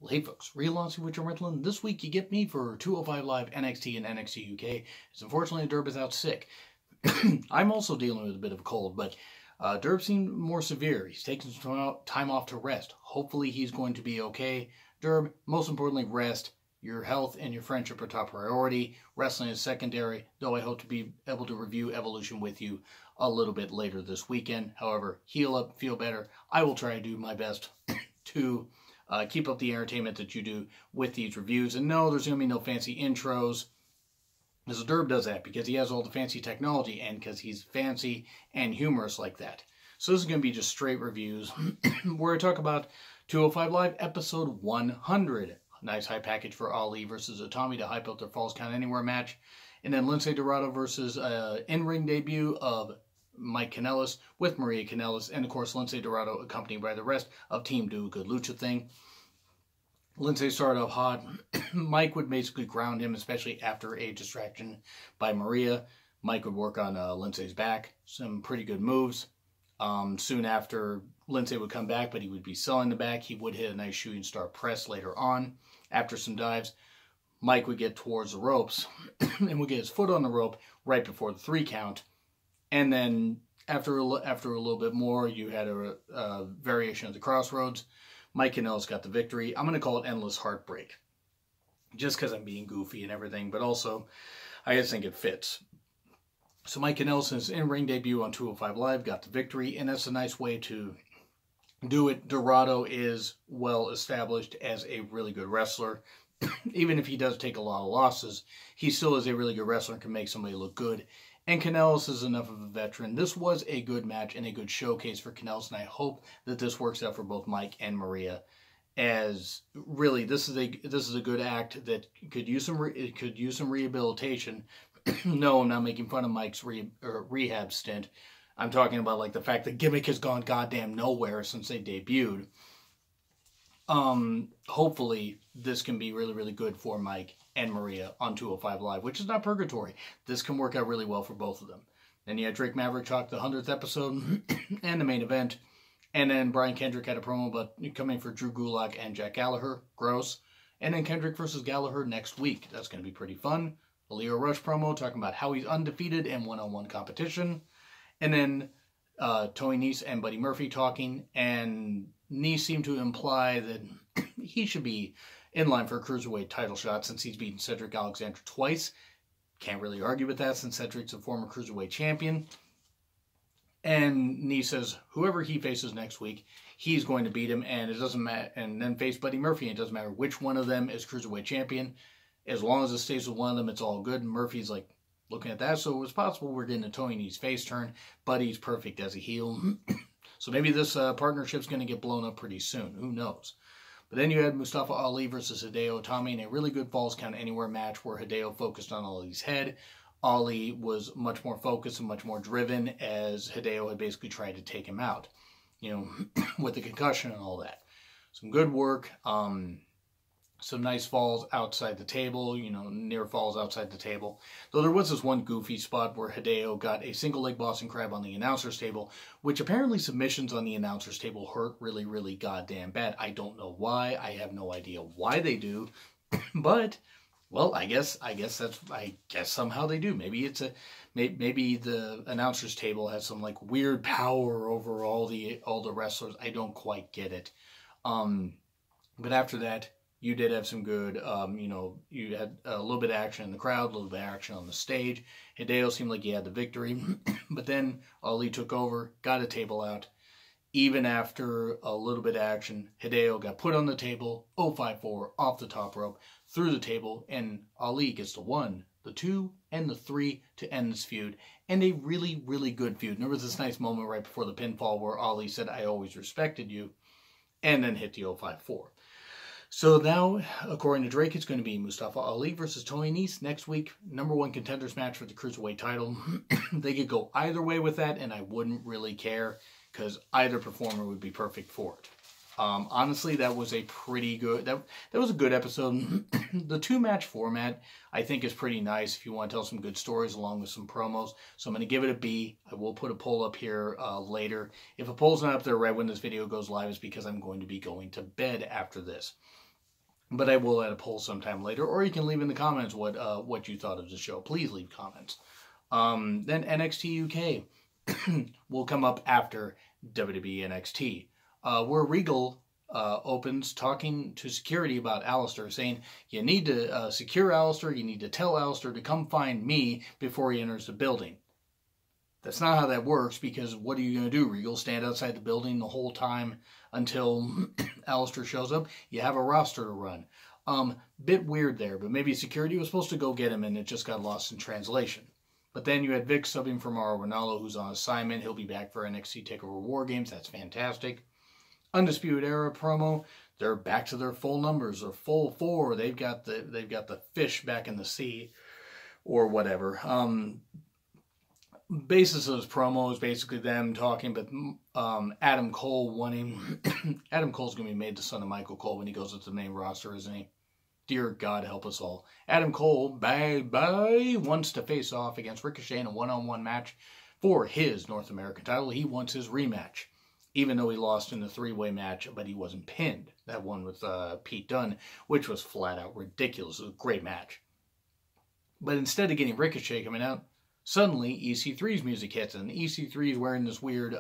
Well, hey folks, Real Honestly with Jim Ritlin. This week you get me for 205 Live NXT and NXT UK, as unfortunately Derb is out sick. I'm also dealing with a bit of a cold, but Derb seemed more severe. He's taking some time off to rest. Hopefully he's going to be okay. Derb, most importantly, rest. Your health and your friendship are top priority. Wrestling is secondary, though I hope to be able to review Evolution with you a little bit later this weekend. However, heal up, feel better. I will try to do my best to keep up the entertainment that you do with these reviews. And no, there's going to be no fancy intros. Because Derb does that because he has all the fancy technology and because he's fancy and humorous like that. So this is going to be just straight reviews where I talk about 205 Live episode 100. Nice high package for Ali versus Utami to hype up their Falls Count Anywhere match. And then Lince Dorado versus in-ring debut of Mike Kanellis with Maria Kanellis. And of course Lince Dorado accompanied by the rest of Team Do a Good Lucha Thing. Lince started off hot. Mike would basically ground him, especially after a distraction by Maria. Mike would work on Lince's back. Some pretty good moves. Soon after, Lince would come back, but he would be selling the back. He would hit a nice shooting star press later on. After some dives, Mike would get towards the ropes and would get his foot on the rope right before the 3 count. And then after a little bit more, you had a variation of the Crossroads. Mike Kanellis got the victory. I'm going to call it Endless Heartbreak. Just because I'm being goofy and everything, but also I just think it fits. So Mike Kanellis' in-ring debut on 205 Live got the victory, and that's a nice way to do it. Dorado is well established as a really good wrestler. Even if he does take a lot of losses, he still is a really good wrestler and can make somebody look good. And Kanellis is enough of a veteran. This was a good match and a good showcase for Kanellis, and I hope that this works out for both Mike and Maria. As really, this is a good act that could use some rehabilitation. No, I'm not making fun of Mike's rehab stint. I'm talking about like the fact that gimmick has gone goddamn nowhere since they debuted. Hopefully this can be really, really good for Mike and Maria on 205 Live, which is not purgatory. This can work out really well for both of them. Then you had Drake Maverick talk the 100th episode and the main event. And then Brian Kendrick had a promo about coming for Drew Gulak and Jack Gallagher. Gross. And then Kendrick versus Gallagher next week. That's going to be pretty fun. A Leo Rush promo talking about how he's undefeated in one-on-one competition. And then Tony Nese and Buddy Murphy talking. And Nese seemed to imply that he should be in line for a Cruiserweight title shot since he's beaten Cedric Alexander twice. Can't really argue with that since Cedric's a former Cruiserweight champion. And Nese says whoever he faces next week, he's going to beat him, and it doesn't matter. And then face Buddy Murphy, and it doesn't matter which one of them is Cruiserweight champion. As long as it stays with one of them, it's all good. And Murphy's like looking at that, so it's possible we're getting a Tony Nese face turn. Buddy's perfect as a heel. So maybe this partnership's going to get blown up pretty soon. Who knows? But then you had Mustafa Ali versus Hideo Itami in a really good Falls Count Anywhere match where Hideo focused on Ali's head. Ali was much more focused and much more driven as Hideo had basically tried to take him out, you know, with the concussion and all that. Some good work. Some nice falls outside the table, you know, near falls outside the table. Though there was this one goofy spot where Hideo got a single leg Boston Crab on the announcer's table, which apparently submissions on the announcer's table hurt really, really goddamn bad. I don't know why. I have no idea why they do. But, well, I guess somehow they do. Maybe maybe the announcer's table has some like weird power over all the wrestlers. I don't quite get it. But after that, you did have some good, you know, you had a little bit of action in the crowd, a little bit of action on the stage. Hideo seemed like he had the victory. But then Ali took over, got a table out. Even after a little bit of action, Hideo got put on the table, 054, off the top rope, through the table, and Ali gets the 1, the 2, and the 3 to end this feud. And a really, really good feud. And there was this nice moment right before the pinfall where Ali said, "I always respected you," and then hit the 054. So now, according to Drake, it's going to be Mustafa Ali versus Tony Nese next week. #1 contenders match for the Cruiserweight title. They could go either way with that, and I wouldn't really care because either performer would be perfect for it. Honestly, that was a pretty good, that was a good episode. The 2-match format, I think, is pretty nice if you want to tell some good stories along with some promos. So I'm going to give it a B. I will put a poll up here later. If a poll's not up there right when this video goes live, it's because I'm going to be going to bed after this. But I will add a poll sometime later, or you can leave in the comments what you thought of the show. Please leave comments. Then NXT UK will come up after WWE NXT, where Regal opens talking to security about Alistair, saying, you need to secure Alistair, you need to tell Alistair to come find me before he enters the building. That's not how that works, because what are you going to do, Regal? Stand outside the building the whole time until Alistair shows up? You have a roster to run. Bit weird there, but maybe security was supposed to go get him and it just got lost in translation. But then you had Vic subbing for Mauro Ranallo, who's on assignment. He'll be back for NXT TakeOver War Games. That's fantastic. Undisputed Era promo. They're back to their full numbers. They're full 4. They've got the fish back in the sea, or whatever. Basis of this promo is basically them talking, but Adam Cole wanting... Adam Cole's going to be made the son of Michael Cole when he goes into the main roster, isn't he? Dear God, help us all. Adam Cole, bye-bye, wants to face off against Ricochet in a one-on-one match for his North American title. He wants his rematch, even though he lost in the 3-way match, but he wasn't pinned. That one with Pete Dunne, which was flat-out ridiculous. It was a great match. But instead of getting Ricochet coming out, suddenly EC3's music hits, and EC3 is wearing this weird,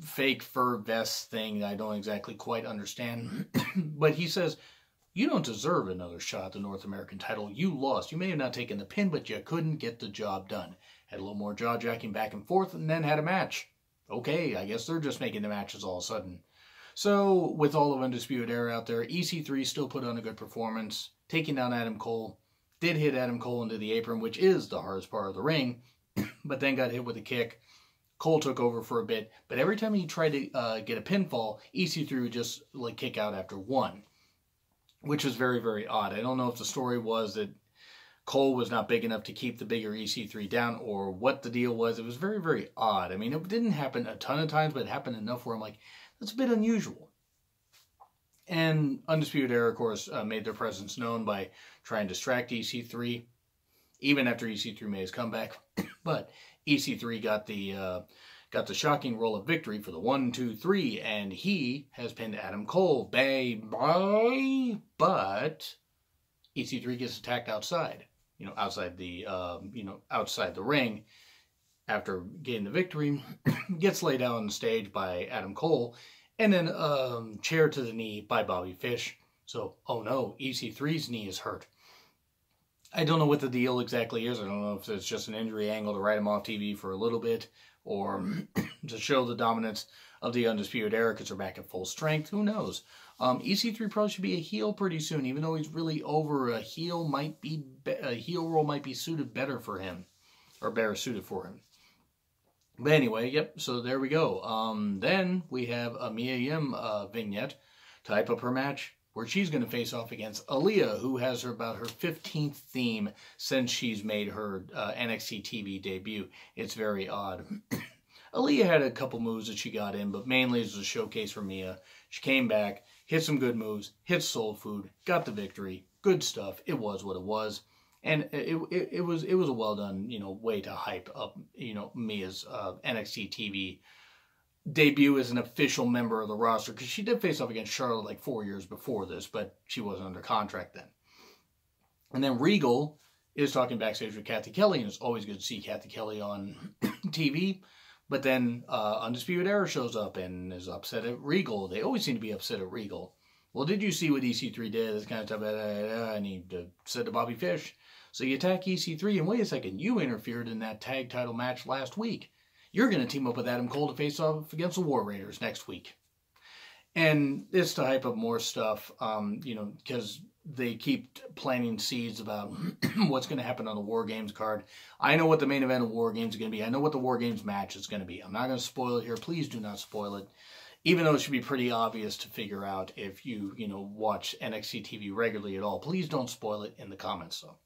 fake fur vest thing that I don't exactly quite understand. But he says, you don't deserve another shot at the North American title. You lost. You may have not taken the pin, but you couldn't get the job done. Had a little more jaw-jacking back and forth, and then had a match. Okay, I guess they're just making the matches all of a sudden. So, with all of Undisputed Era out there, EC3 still put on a good performance, taking down Adam Cole. Did hit Adam Cole into the apron, which is the hardest part of the ring, but then got hit with a kick. Cole took over for a bit, but every time he tried to get a pinfall, EC3 would just kick out after one, which was very, very odd. I don't know if the story was that Cole was not big enough to keep the bigger EC3 down, or what the deal was. It was very, very odd. I mean, it didn't happen a ton of times, but it happened enough where I'm like, that's a bit unusual. And Undisputed Era, of course, made their presence known by trying to distract EC3, even after EC3 made his comeback. But EC3 got the shocking roll of victory for the 1, 2, 3, and he has pinned Adam Cole. Bye. But EC3 gets attacked outside, outside the ring. After getting the victory, gets laid out on the stage by Adam Cole, and then chair to the knee by Bobby Fish. So, oh no, EC3's knee is hurt. I don't know what the deal exactly is. I don't know if it's just an injury angle to write him off TV for a little bit, or to show the dominance of the Undisputed Era because they're back at full strength. Who knows? EC3 probably should be a heel pretty soon, even though he's really over. A heel role might be suited better for him, or better suited for him. But anyway, yep, so there we go. Then we have a Mia Yim vignette to hype up her match, where she's going to face off against Aaliyah, who has about her 15th theme since she's made her NXT TV debut. It's very odd. Aaliyah had a couple moves that she got in, but mainly it was a showcase for Mia. She came back, hit some good moves, hit soul food, got the victory. Good stuff. It was what it was. And it was a well done, way to hype up, Mia's NXT TV debut as an official member of the roster, because she did face off against Charlotte like 4 years before this, but she wasn't under contract then. And then Regal is talking backstage with Kathy Kelly, and it's always good to see Kathy Kelly on TV. But then Undisputed Era shows up and is upset at Regal. They always seem to be upset at Regal. Well, did you see what EC3 did? This kind of stuff, and he said to Bobby Fish, so you attack EC3, and wait a second, you interfered in that tag title match last week. You're going to team up with Adam Cole to face off against the War Raiders next week. And it's to hype up more stuff, because they keep planting seeds about what's going to happen on the War Games card. I know what the main event of War Games is going to be. I know what the War Games match is going to be. I'm not going to spoil it here. Please do not spoil it. Even though it should be pretty obvious to figure out if you, watch NXT TV regularly at all. Please don't spoil it in the comments, though.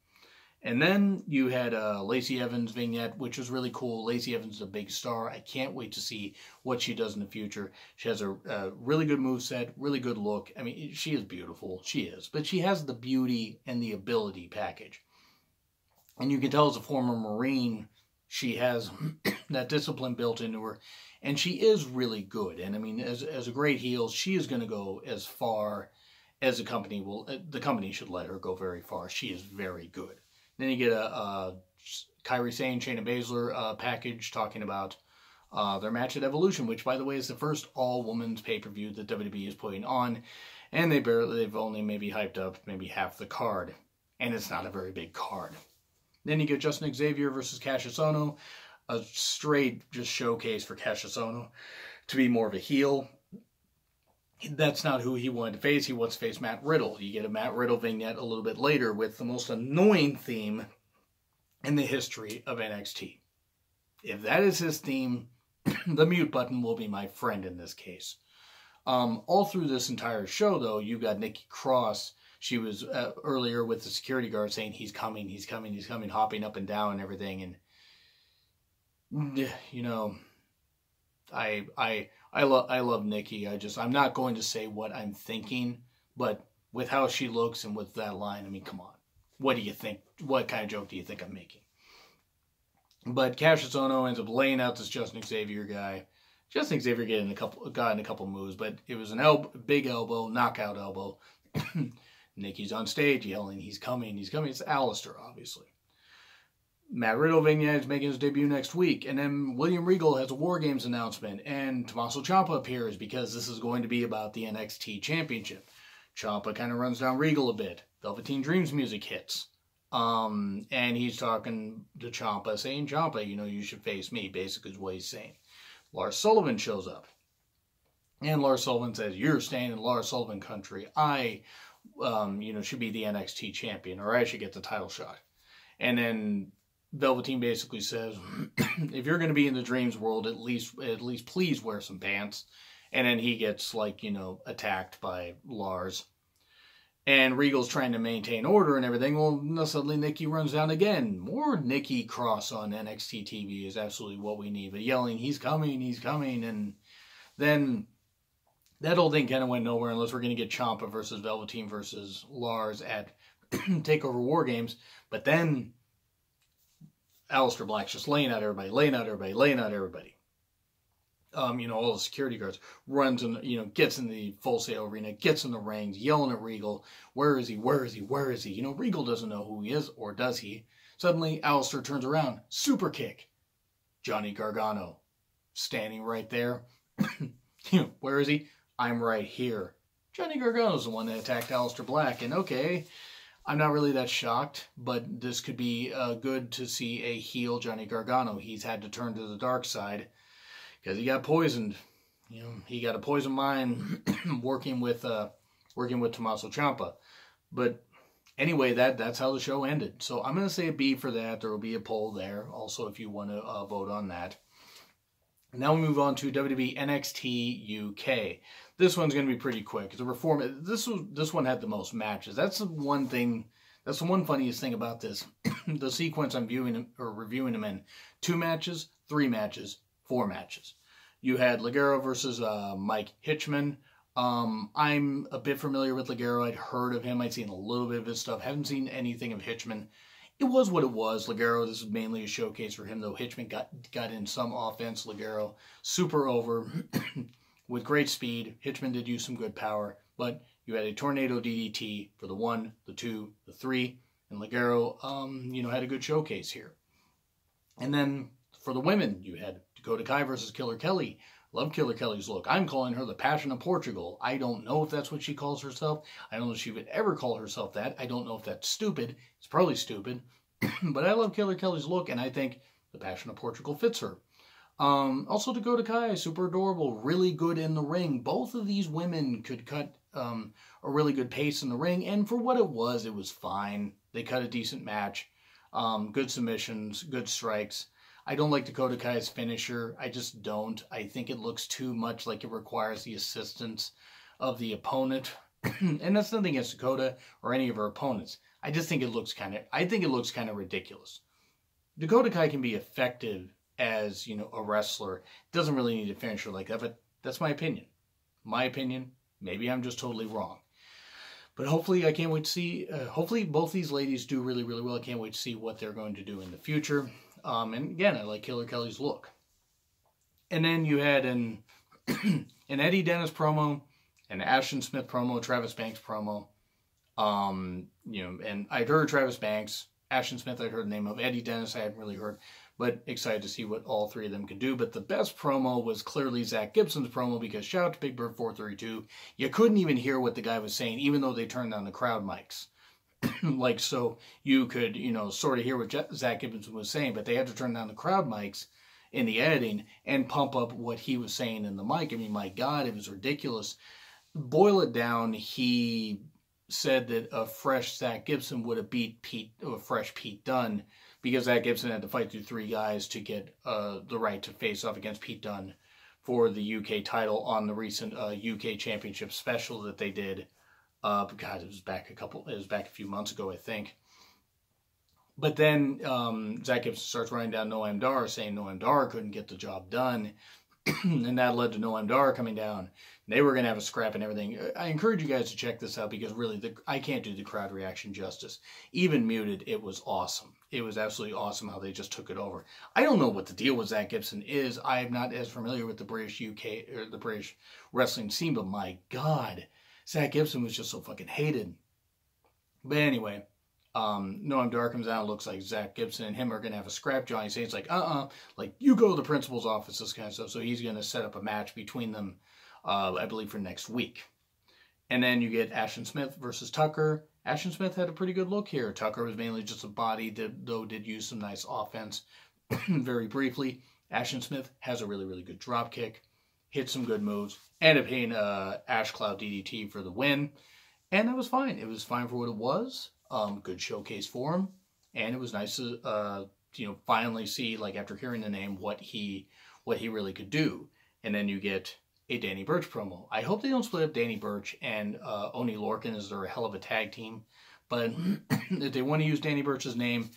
And then you had Lacey Evans' vignette, which was really cool. Lacey Evans is a big star. I can't wait to see what she does in the future. She has a really good moveset, really good look. I mean, she is beautiful. She is. But she has the beauty and the ability package. And you can tell as a former Marine, she has that discipline built into her. And she is really good. And I mean, as a great heel, she is going to go as far as the company should let her go very far. She is very good. Then you get a Kairi Sane, Shayna Baszler package talking about their match at Evolution, which, by the way, is the first all-women's pay-per-view that WWE is putting on, and they've only maybe hyped up maybe half the card, and it's not a very big card. Then you get Justin Xavier versus Cassius Ohno, a straight just showcase for Cassius Ohno to be more of a heel. That's not who he wanted to face. He wants to face Matt Riddle. You get a Matt Riddle vignette a little bit later with the most annoying theme in the history of NXT. If that is his theme, the mute button will be my friend in this case. All through this entire show, though, you got Nikki Cross. She was earlier with the security guard saying, he's coming, he's coming, he's coming, hopping up and down and everything. And, you know, I love Nikki. I'm not going to say what I'm thinking, but with how she looks and with that line, I mean, come on. What do you think? What kind of joke do you think I'm making? But Cassius Ohno ends up laying out this Justin Xavier guy. Justin Xavier got in a couple moves, but it was an big elbow, knockout elbow. Nikki's on stage yelling, he's coming, he's coming. It's Alistair, obviously. Matt Riddle vignette is making his debut next week. And then William Regal has a War Games announcement. And Tommaso Ciampa appears because this is going to be about the NXT Championship. Ciampa kind of runs down Regal a bit. Velveteen Dreams music hits. And he's talking to Ciampa, saying, Ciampa, you know, you should face me, basically is what he's saying. Lars Sullivan shows up. And Lars Sullivan says, you're staying in Lars Sullivan country. I, should be the NXT champion, or I should get the title shot. And then Velveteen basically says, if you're going to be in the Dreams world, at least please wear some pants. And then he gets, attacked by Lars. And Regal's trying to maintain order and everything. Well, suddenly Nikki runs down again. More Nikki Cross on NXT TV is absolutely what we need. But yelling, he's coming, he's coming. And then that whole thing kind of went nowhere unless we're going to get Ciampa versus Velveteen versus Lars at TakeOver War Games. But then Aleister Black's just laying out everybody. All the security guards runs and, gets in the Full Sail arena, gets in the rings, yelling at Regal, where is he, where is he, where is he? Regal doesn't know who he is, or does he? Suddenly, Aleister turns around, super kick. Johnny Gargano, standing right there. Where is he? I'm right here. Johnny Gargano's the one that attacked Aleister Black, and okay, I'm not really that shocked, but this could be good to see a heel Johnny Gargano. He's had to turn to the dark side because he got poisoned. He got a poisoned mind working with Tommaso Ciampa. But anyway, that's how the show ended. So I'm going to say a B for that. There will be a poll there also if you want to vote on that. Now we move on to WWE NXT UK. This one's going to be pretty quick. This one had the most matches. That's the one thing. That's the one funniest thing about this. The sequence I'm reviewing them in: 2 matches, 3 matches, 4 matches. You had Ligero versus Mike Hitchman. I'm a bit familiar with Ligero. I'd heard of him. I'd seen a little bit of his stuff. Haven't seen anything of Hitchman. It was what it was. Ligero, this is mainly a showcase for him, though Hitchman got in some offense. Ligero, super over, with great speed. Hitchman did use some good power, but you had a tornado DDT for the 1, the 2, the 3, and Ligero, had a good showcase here. And then for the women, you had Dakota Kai versus Killer Kelly. Love Killer Kelly's look. I'm calling her the Passion of Portugal. I don't know if that's what she calls herself. I don't know if she would ever call herself that. I don't know if that's stupid. It's probably stupid. But I love Killer Kelly's look, and I think the Passion of Portugal fits her. Also, Dakota Kai, super adorable, really good in the ring. Both of these women could cut a really good pace in the ring, and for what it was fine. They cut a decent match. Good submissions, good strikes. I don't like Dakota Kai's finisher. I just don't. I think it looks too much like it requires the assistance of the opponent. And that's nothing against Dakota or any of her opponents. I just think it looks kind of ridiculous. Dakota Kai can be effective as, a wrestler. Doesn't really need a finisher like that, but that's my opinion. Maybe I'm just totally wrong. But hopefully, I can't wait to see, hopefully both these ladies do really, really well. I can't wait to see what they're going to do in the future. And again, I like Killer Kelly's look. And then you had an Eddie Dennis promo an Ashton Smith promo, Travis Banks promo. And I'd heard Travis Banks, Ashton Smith I'd heard the name of, Eddie Dennis I hadn't really heard, but excited to see what all three of them could do. But the best promo was clearly Zach Gibson's promo, because shout out to Big Bird 432, you couldn't even hear what the guy was saying, even though they turned on the crowd mics. Like, so you could, sort of hear what Zach Gibson was saying, but they had to turn down the crowd mics in the editing and pump up what he was saying in the mic. I mean, my God, it was ridiculous. Boil it down, he said that a fresh Zach Gibson would have beat a fresh Pete Dunne, because Zach Gibson had to fight through 3 guys to get the right to face off against Pete Dunne for the UK title on the recent UK Championship special that they did. God, it was back a few months ago, I think. But then Zach Gibson starts running down Noam Dar, saying Noam Dar couldn't get the job done. And that led to Noam Dar coming down. They were going to have a scrap and everything. I encourage you guys to check this out, because really, I can't do the crowd reaction justice. Even muted, it was awesome. It was absolutely awesome how they just took it over. I don't know what the deal with Zach Gibson is. I am not as familiar with the British UK, or the British wrestling scene, but my God, Zach Gibson was just so fucking hated. But anyway, Noam Dar comes out, looks like Zach Gibson and him are going to have a scrap. Johnny Saint's like, like, you go to the principal's office, this kind of stuff. So he's going to set up a match between them, I believe, for next week. And then you get Ashton Smith versus Tucker. Ashton Smith had a pretty good look here. Tucker was mainly just a body, though did use some nice offense very briefly. Ashton Smith has a really, really good drop kick, hit some good moves, ended up hitting Ash Cloud DDT for the win. And that was fine. It was fine for what it was. Good showcase for him. And it was nice to, finally see, like, after hearing the name, what he really could do. And then you get a Danny Burch promo. I hope they don't split up Danny Burch and Oni Lorcan, as they're a hell of a tag team. But if they want to use Danny Burch's name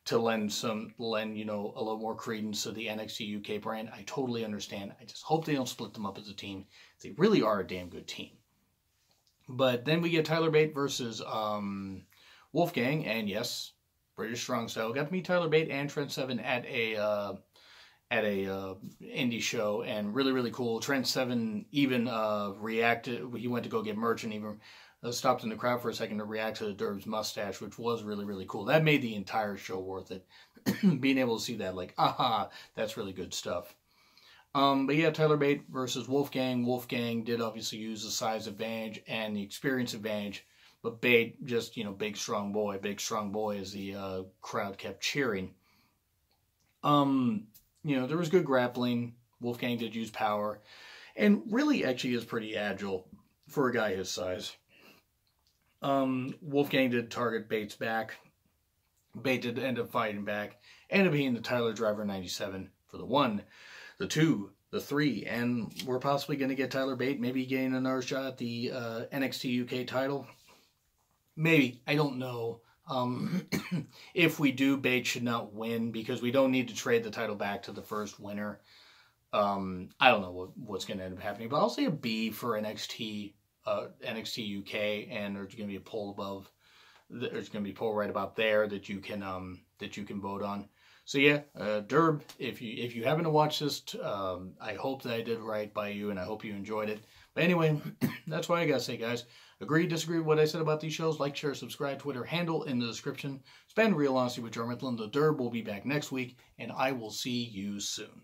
to lend a little more credence to the NXT UK brand, I totally understand. I just hope they don't split them up as a team. They really are a damn good team. But then we get Tyler Bate versus Wolfgang, and yes, British Strong Style. Got to meet Tyler Bate and Trent Seven at a indie show, and really, really cool. Trent Seven even reacted. He went to go get merch and even stopped in the crowd for a second to react to the Derb's mustache, which was really, really cool. That made the entire show worth it. Being able to see that, like, aha, that's really good stuff. But yeah, Tyler Bate versus Wolfgang. Wolfgang did obviously use the size advantage and the experience advantage, but Bate just, big strong boy as the crowd kept cheering. There was good grappling. Wolfgang did use power, and really actually is pretty agile for a guy his size. Wolfgang did target Bate's back. Bate did end up fighting back. Ended up being the Tyler Driver 97 for the 1, the 2, the 3, and we're possibly going to get Tyler Bate maybe getting another shot at the NXT UK title. Maybe. I don't know. If we do, Bate should not win, because we don't need to trade the title back to the first winner. I don't know what's going to end up happening, but I'll say a B for NXT UK, and there's going to be a poll above. There's going to be a poll right about there that you can vote on. So yeah, Derb, if you happen to watch this, I hope that I did right by you, and I hope you enjoyed it. But anyway, that's what I gotta say, guys. Agree, disagree with what I said about these shows? Like, share, subscribe, Twitter handle in the description. Spend real honesty with Joe Mifflin. The Derb will be back next week, and I will see you soon.